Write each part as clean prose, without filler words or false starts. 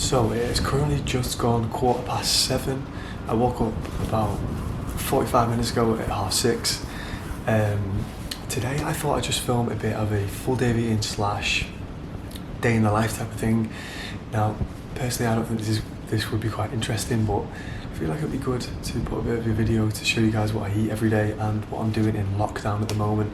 So it is currently just gone 7:15. I woke up about 45 minutes ago at 6:30. Today I thought I'd just film a bit of a full day of eating / day in the life type of thing. Now, personally I don't think this would be quite interesting, but I feel like it'd be good to put a bit of a video to show you guys what I eat every day and what I'm doing in lockdown at the moment,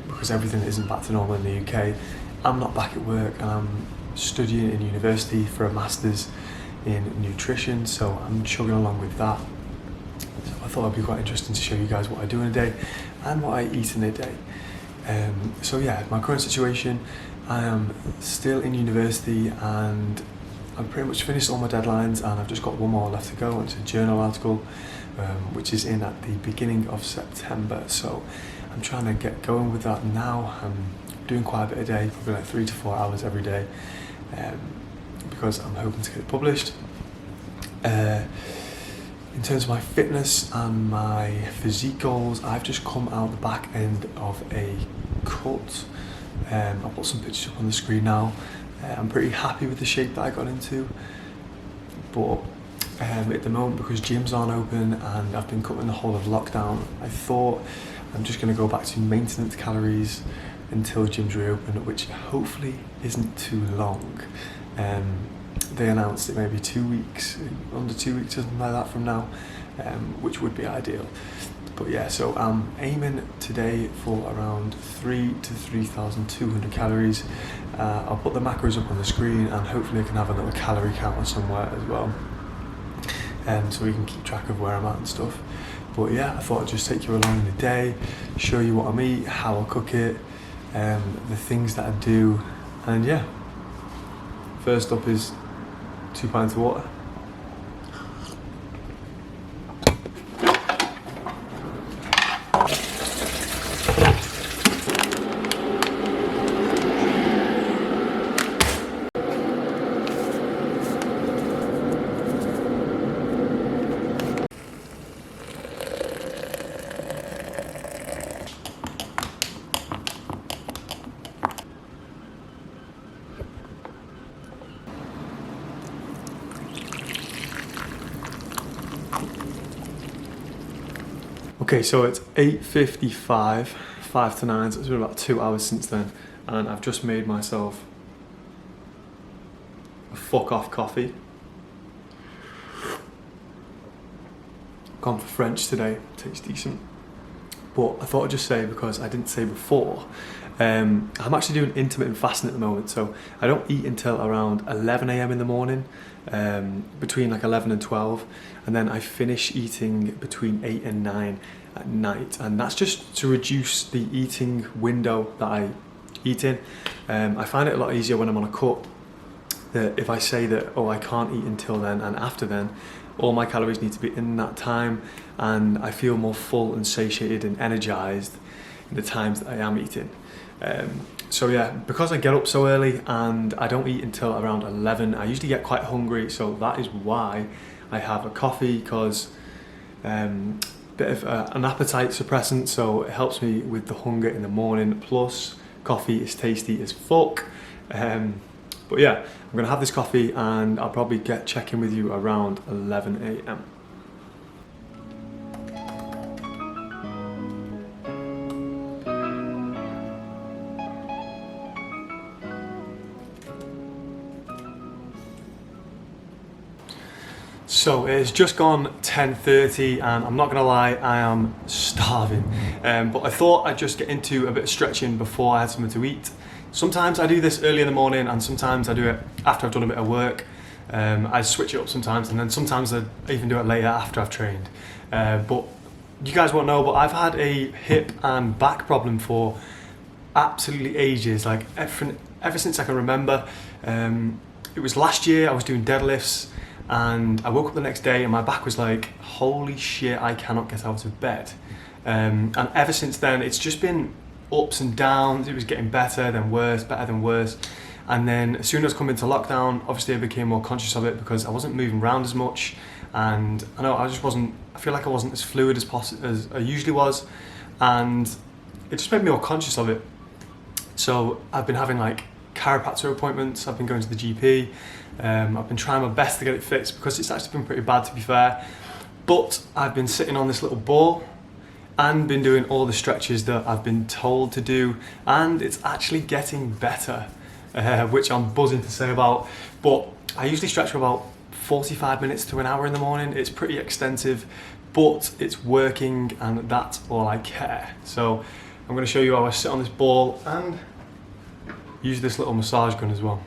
because everything isn't back to normal in the UK. I'm not back at work and I'm studying in university for a master's in nutrition, so I'm chugging along with that. So I thought it'd be quite interesting to show you guys what I do in a day and what I eat in a day. So yeah, my current situation, I am still in university and I've pretty much finished all my deadlines and I've just got one more left to go. It's a journal article which is in at the beginning of September, so I'm trying to get going with that now. I'm doing quite a bit a day, probably like 3 to 4 hours every day, because I'm hoping to get it published. In terms of my fitness and my physique goals, I've just come out the back end of a cut. I'll put some pictures up on the screen now. I'm pretty happy with the shape that I got into, but at the moment, because gyms aren't open and I've been cutting the whole of lockdown, I thought I'm just going to go back to maintenance calories until gyms reopen, which hopefully isn't too long. They announced it maybe 2 weeks, under 2 weeks, something like that from now, which would be ideal. But yeah, so I'm aiming today for around 3 to 3,200 calories. I'll put the macros up on the screen and hopefully I can have a little calorie counter somewhere as well, so we can keep track of where I'm at and stuff. But yeah, I thought I'd just take you along in the day, show you what I eat, how I cook it, the things that I do, and yeah. First up is 2 pints of water. Okay, so it's 8:55, 5 to 9, so it's been about 2 hours since then, and I've just made myself a fuck off coffee. Gone for French today, tastes decent. But I thought I'd just say, because I didn't say before, I'm actually doing intermittent fasting at the moment, so I don't eat until around 11 AM in the morning, between like 11 and 12, and then I finish eating between 8 and 9 at night, and that's just to reduce the eating window that I eat in. I find it a lot easier when I'm on a cut, that if I say that, oh, I can't eat until then and after then, all my calories need to be in that time, and I feel more full and satiated and energized in the times that I am eating. So yeah, because I get up so early and I don't eat until around 11, I usually get quite hungry, so that is why I have a coffee, because bit of an appetite suppressant, so it helps me with the hunger in the morning, plus coffee is tasty as fuck. But yeah, I'm gonna have this coffee and I'll probably check in with you around 11 AM. So it's just gone 10:30 and I'm not gonna lie, I am starving. But I thought I'd just get into a bit of stretching before I had something to eat. Sometimes I do this early in the morning and sometimes I do it after I've done a bit of work. I switch it up sometimes, and then sometimes I even do it later after I've trained. But you guys won't know, but I've had a hip and back problem for absolutely ages, like ever since I can remember. It was last year, I was doing deadlifts, and I woke up the next day and my back was like, holy shit, I cannot get out of bed. And ever since then, it's just been ups and downs. It was getting better, then worse, better than worse. And then as soon as I come into lockdown, obviously I became more conscious of it because I wasn't moving around as much. And I know I feel like I wasn't as fluid as I usually was. And it just made me more conscious of it. So I've been having like chiropractor appointments, I've been going to the GP, I've been trying my best to get it fixed because it's actually been pretty bad, to be fair. But I've been sitting on this little ball and been doing all the stretches that I've been told to do, and it's actually getting better, which I'm buzzing to say about. But I usually stretch for about 45 minutes to an hour in the morning. It's pretty extensive, but it's working, and that's all I care. So I'm going to show you how I sit on this ball and use this little massage gun as well.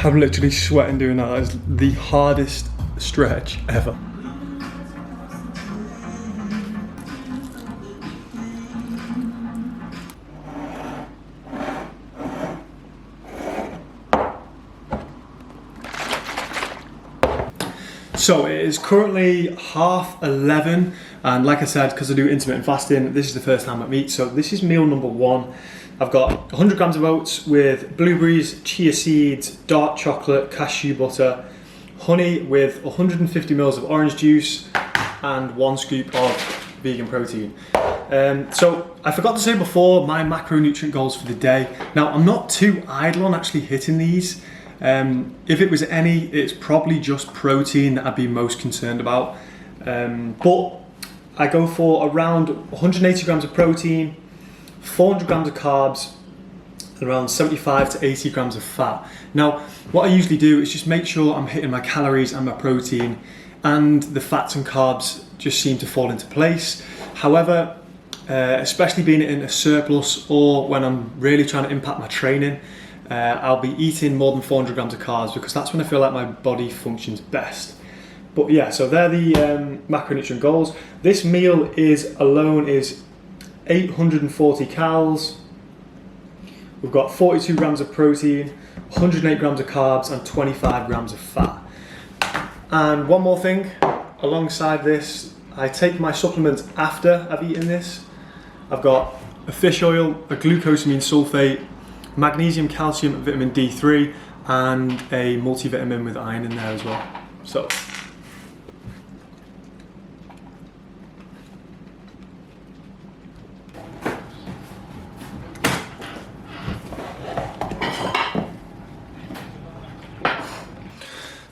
I'm literally sweating doing that. That is the hardest stretch ever. So it is currently 11:30, and like I said, because I do intermittent fasting, this is the first time I eat. So this is meal number 1. I've got 100 grams of oats with blueberries, chia seeds, dark chocolate, cashew butter, honey with 150 ml of orange juice, and 1 scoop of vegan protein. So I forgot to say before my macronutrient goals for the day. Now, I'm not too idle on actually hitting these. If it was any, it's probably just protein that I'd be most concerned about. But I go for around 180 grams of protein, 400 grams of carbs, and around 75 to 80 grams of fat. Now, what I usually do is just make sure I'm hitting my calories and my protein, and the fats and carbs just seem to fall into place. However, especially being in a surplus or when I'm really trying to impact my training, I'll be eating more than 400 grams of carbs because that's when I feel like my body functions best. But yeah, so they're the macronutrient goals. This meal is 840 calories. We've got 42 grams of protein, 108 grams of carbs, and 25 grams of fat. And one more thing, alongside this, I take my supplements after I've eaten this. I've got a fish oil, a glucosamine sulfate, magnesium, calcium, vitamin D3, and a multivitamin with iron in there as well. So.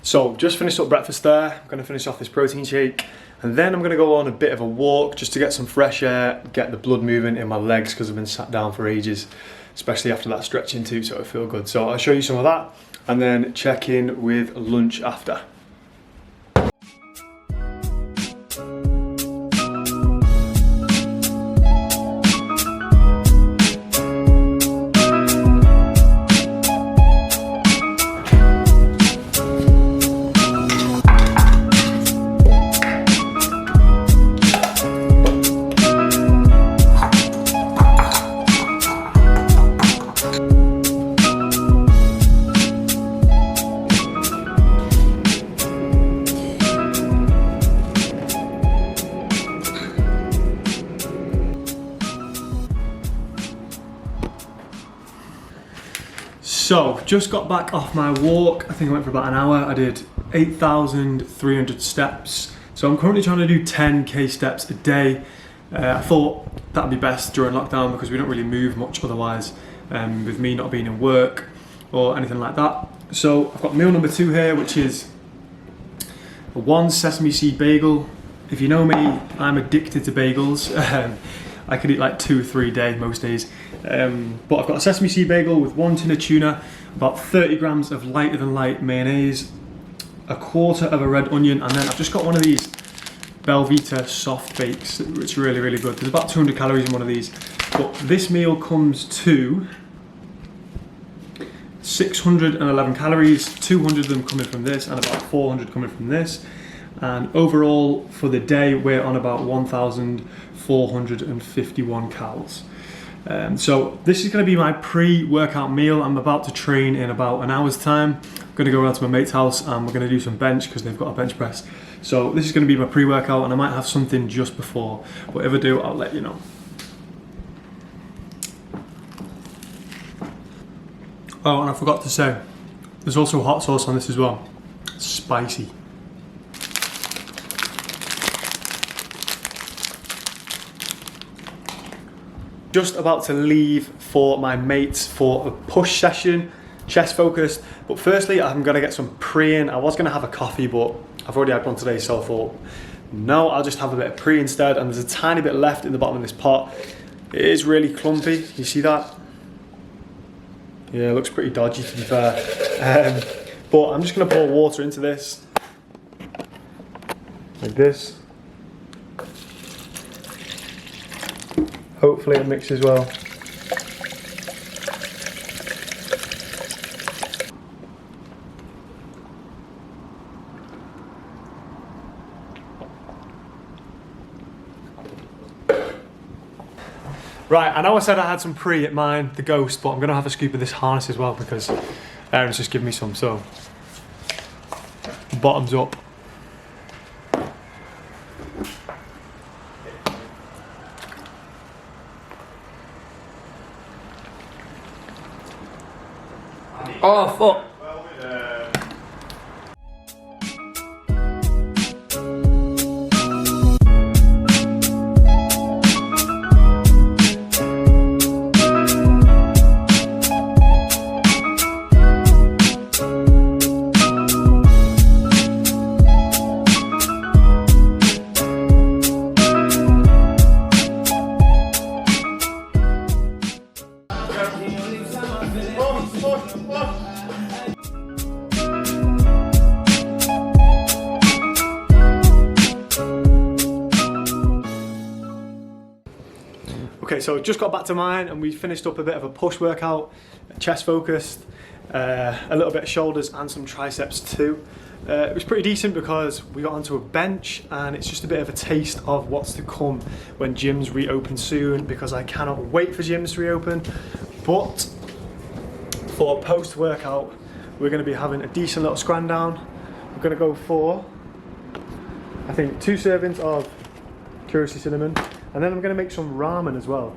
So just finished up breakfast there. I'm going to finish off this protein shake, and then I'm going to go on a bit of a walk just to get some fresh air, get the blood moving in my legs because I've been sat down for ages, especially after that stretching too, so I feel good. So I'll show you some of that and then check in with lunch after. So, just got back off my walk. I think I went for about an hour. I did 8,300 steps. So I'm currently trying to do 10k steps a day. I thought that'd be best during lockdown because we don't really move much otherwise, with me not being in work or anything like that. So I've got meal number 2 here, which is a 1 sesame seed bagel. If you know me, I'm addicted to bagels. I could eat like 2 or 3 a day most days. But I've got a sesame seed bagel with 1 tin of tuna, about 30 grams of lighter than light mayonnaise, a quarter of a red onion, and then I've just got one of these Belvita soft bakes, which are really, really good. There's about 200 calories in one of these. But this meal comes to 611 calories, 200 of them coming from this and about 400 coming from this. And overall for the day, we're on about 1,451 calories. So this is going to be my pre-workout meal. I'm about to train in about an hour's time. I'm going to go around to my mate's house and we're going to do some bench because they've got a bench press. So this is going to be my pre-workout, and I might have something just before. But if I do, I'll let you know. Oh, and I forgot to say, there's also hot sauce on this as well. Spicy. Just about to leave for my mates for a push session, chest focused. But firstly, I'm gonna get some pre-in. I was gonna have a coffee, but I've already had one today, so I thought, no, I'll just have a bit of pre instead. And there's a tiny bit left in the bottom of this pot. It is really clumpy, you see that? Yeah, it looks pretty dodgy to be fair. But I'm just gonna pour water into this, like this. Hopefully it mixes well. Right, I know I said I had some pre at mine, the Ghost, but I'm gonna have a scoop of this harness as well because Aaron's just given me some, so bottoms up. Oh fuck! Okay, so just got back to mine and we finished up a bit of a push workout, chest focused, a little bit of shoulders and some triceps too. It was pretty decent because we got onto a bench and it's just a bit of a taste of what's to come when gyms reopen soon, because I cannot wait for gyms to reopen. But for post-workout, we're going to be having a decent little scran down. We're going to go for, I think, 2 servings of curry cinnamon, and then I'm going to make some ramen as well.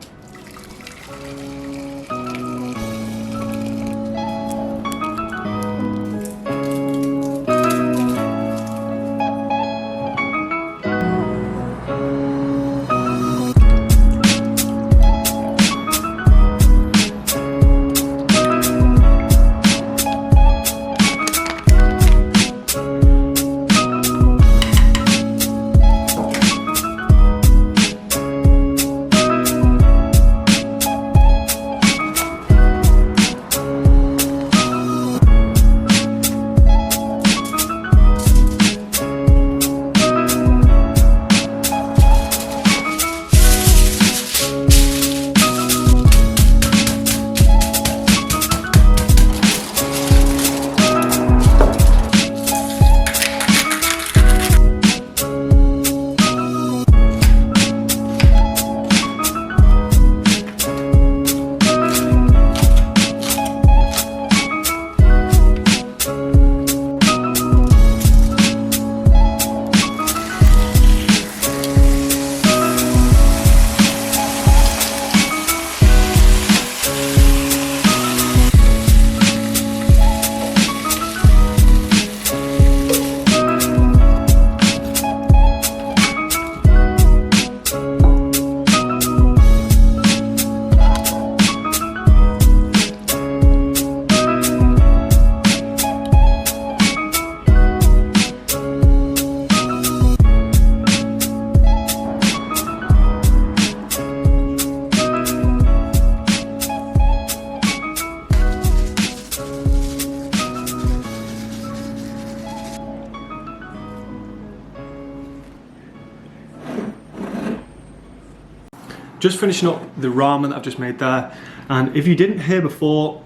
Just finishing up the ramen that I've just made there, and if you didn't hear before,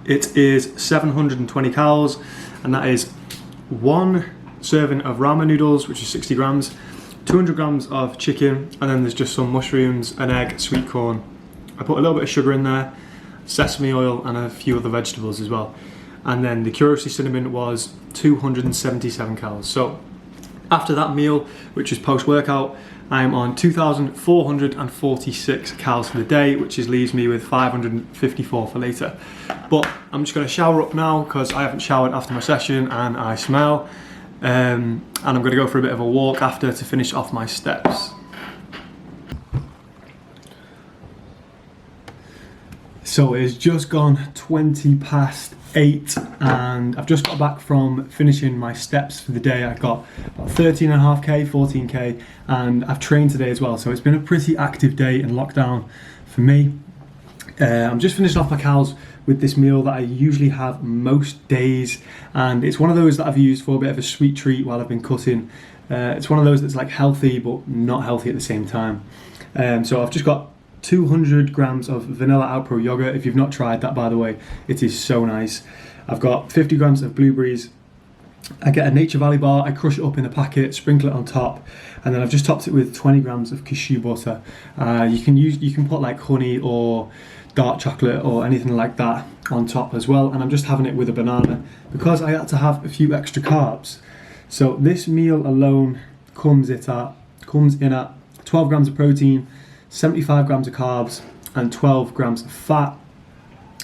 It is 720 calories, and that is 1 serving of ramen noodles, which is 60 grams, 200 grams of chicken, and then there's just some mushrooms, an egg, sweet corn. I put a little bit of sugar in there, sesame oil, and a few other vegetables as well. And then the curiosity cinnamon was 277 calories. So after that meal, which is post-workout, I'm on 2,446 calories for the day, which leaves me with 554 for later. But I'm just going to shower up now because I haven't showered after my session and I smell. And I'm going to go for a bit of a walk after to finish off my steps. So it's just gone 20 past 8 and I've just got back from finishing my steps for the day. I got about 13.5k, 14k, and I've trained today as well. So it's been a pretty active day in lockdown for me. I'm just finishing off my cals with this meal that I usually have most days, and it's one of those that I've used for a bit of a sweet treat while I've been cutting. It's one of those that's like healthy but not healthy at the same time. So I've just got 200 grams of vanilla Alpro yogurt. If you've not tried that, by the way, it is so nice. I've got 50 grams of blueberries. I get a Nature Valley bar, I crush it up in a packet, sprinkle it on top, and then I've just topped it with 20 grams of cashew butter. You can put like honey or dark chocolate or anything like that on top as well, and I'm just having it with a banana because I had to have a few extra carbs. So this meal alone comes in at 12 grams of protein, 75 grams of carbs, and 12 grams of fat.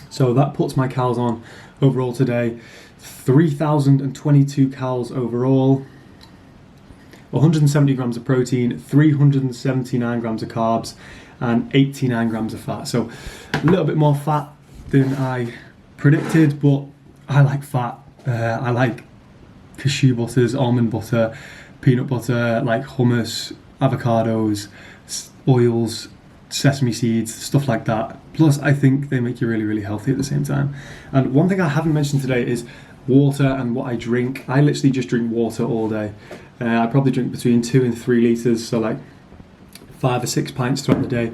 So that puts my calories on overall today 3,022 calories overall, 170 grams of protein, 379 grams of carbs, and 89 grams of fat. So a little bit more fat than I predicted, but I like fat. I like cashew butters, almond butter, peanut butter, like hummus, avocados, oils, sesame seeds, stuff like that. Plus I think they make you really, really healthy at the same time. And one thing I haven't mentioned today is water and what I drink. I literally just drink water all day. I probably drink between 2 and 3 litres, so like 5 or 6 pints throughout the day.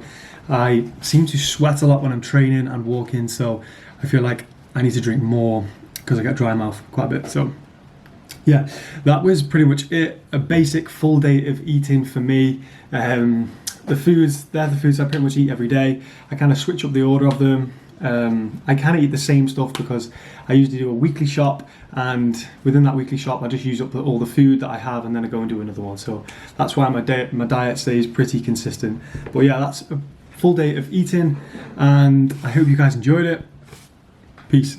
I seem to sweat a lot when I'm training and walking, so I feel like I need to drink more because I get dry mouth quite a bit. So yeah, that was pretty much it. A basic full day of eating for me. The foods, they're the foods I pretty much eat every day. I kind of switch up the order of them. I kind of eat the same stuff because I usually do a weekly shop, and within that weekly shop I just use up all the food that I have and then I go and do another one. So that's why my diet stays pretty consistent. But yeah, that's a full day of eating and I hope you guys enjoyed it. Peace.